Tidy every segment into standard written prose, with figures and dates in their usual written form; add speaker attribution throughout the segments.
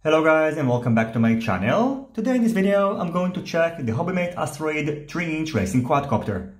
Speaker 1: Hello guys and welcome back to my channel. Today in this video I'm going to check the HOBBYMATE Asteroid 3-inch racing quadcopter.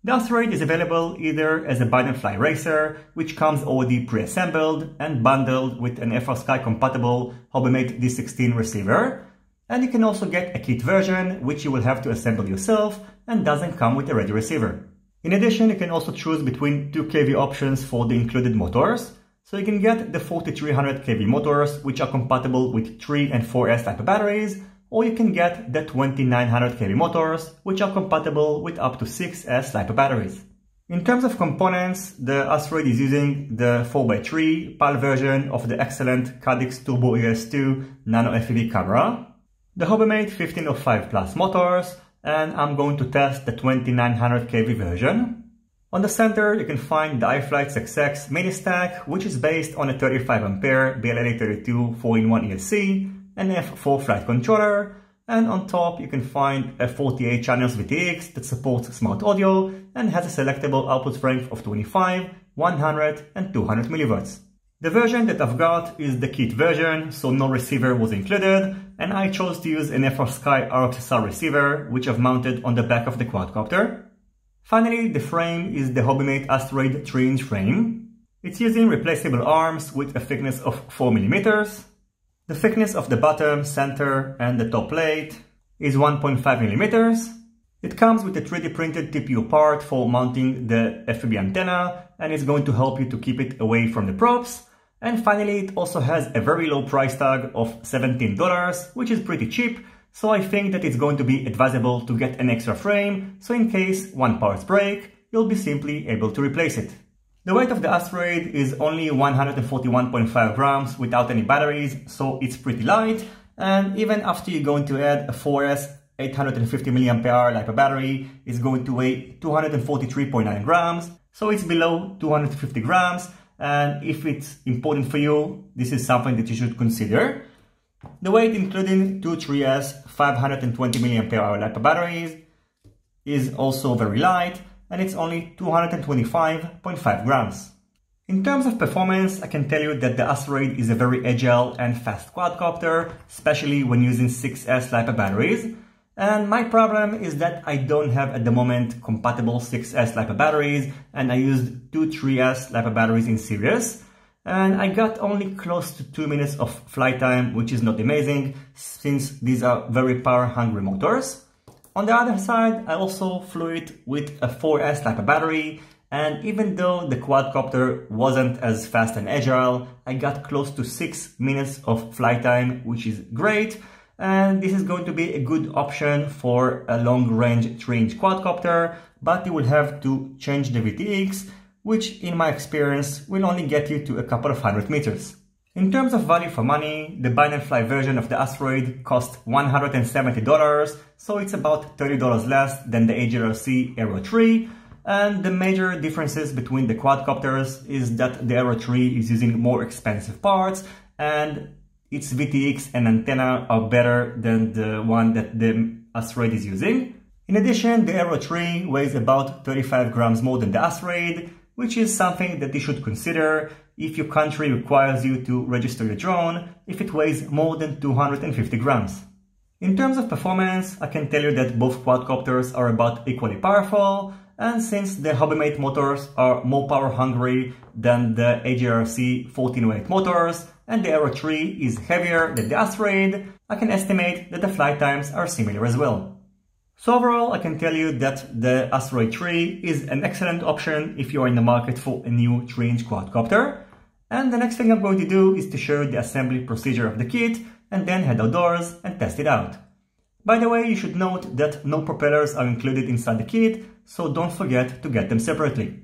Speaker 1: The Asteroid is available either as a bite and fly racer, which comes already pre-assembled and bundled with an FrSky compatible HOBBYMATE D16 receiver, and you can also get a kit version which you will have to assemble yourself and doesn't come with a ready receiver. In addition, you can also choose between 2 kV options for the included motors. So you can get the 4300 kV motors, which are compatible with 3 and 4S type of batteries, or you can get the 2900 kV motors, which are compatible with up to 6S type of batteries. In terms of components, the Asteroid is using the 4x3 PAL version of the excellent Caddx Turbo ES2 Nano FPV camera, the HOBBYMATE 1505 Plus motors, and I'm going to test the 2900 kV version. On the center, you can find the iFlight SucceX mini stack, which is based on a 35 ampere BLA32 4-in-1 ESC, an F4 flight controller, and on top you can find a 48 channels VTX that supports SmartAudio and has a selectable output strength of 25, 100 and 200 mV. The version that I've got is the kit version, so no receiver was included, and I chose to use an FrSky RXSR receiver, which I've mounted on the back of the quadcopter. Finally, the frame is the HOBBYMATE Asteroid 3-inch frame. It's using replaceable arms with a thickness of 4 mm. The thickness of the bottom, center and the top plate is 1.5 mm. It comes with a 3D printed TPU part for mounting the FPV antenna, and it's going to help you to keep it away from the props. And finally, it also has a very low price tag of $17, which is pretty cheap. So I think that it's going to be advisable to get an extra frame, so in case one parts break, you'll be simply able to replace it. The weight of the Asteroid is only 141.5 grams without any batteries, so it's pretty light, and even after you're going to add a 4S 850 mAh LiPo battery, it's going to weigh 243.9 grams, so it's below 250 grams, and if it's important for you, this is something that you should consider. The weight, including 2 3S 520 mAh LiPo batteries, is also very light, and it's only 225.5 grams. In terms of performance, I can tell you that the Asteroid is a very agile and fast quadcopter, especially when using 6S LiPo batteries. And my problem is that I don't have at the moment compatible 6S LiPo batteries, and I used 2 3S LiPo batteries in series. And I got only close to 2 minutes of flight time, which is not amazing, since these are very power-hungry motors. On the other side, I also flew it with a 4S LiPo battery, and even though the quadcopter wasn't as fast and agile, I got close to 6 minutes of flight time, which is great, and this is going to be a good option for a long-range 3-inch quadcopter, but you will have to change the VTX, which in my experience will only get you to a couple of 100 meters. In terms of value for money, the bite and fly version of the Asteroid cost $170, so it's about $30 less than the HRC Aero 3, and the major differences between the quadcopters is that the Aero 3 is using more expensive parts, and its VTX and antenna are better than the one that the Asteroid is using. In addition, the Aero 3 weighs about 35 grams more than the Asteroid, which is something that you should consider if your country requires you to register your drone if it weighs more than 250 grams. In terms of performance, I can tell you that both quadcopters are about equally powerful, and since the HOBBYMATE motors are more power hungry than the HRC 1408 motors, and the Aero 3 is heavier than the Asteroid, I can estimate that the flight times are similar as well. So overall, I can tell you that the Asteroid 3 is an excellent option if you are in the market for a new 3-inch quadcopter. And the next thing I'm going to do is to show you the assembly procedure of the kit and then head outdoors and test it out. By the way, you should note that no propellers are included inside the kit, so don't forget to get them separately.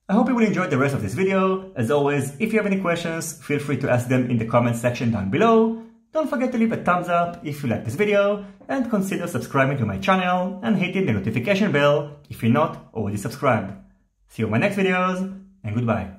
Speaker 1: I hope you will enjoy the rest of this video. As always, if you have any questions, feel free to ask them in the comment section down below. Don't forget to leave a thumbs up if you like this video, and consider subscribing to my channel and hitting the notification bell if you're not already subscribed. See you in my next videos, and goodbye.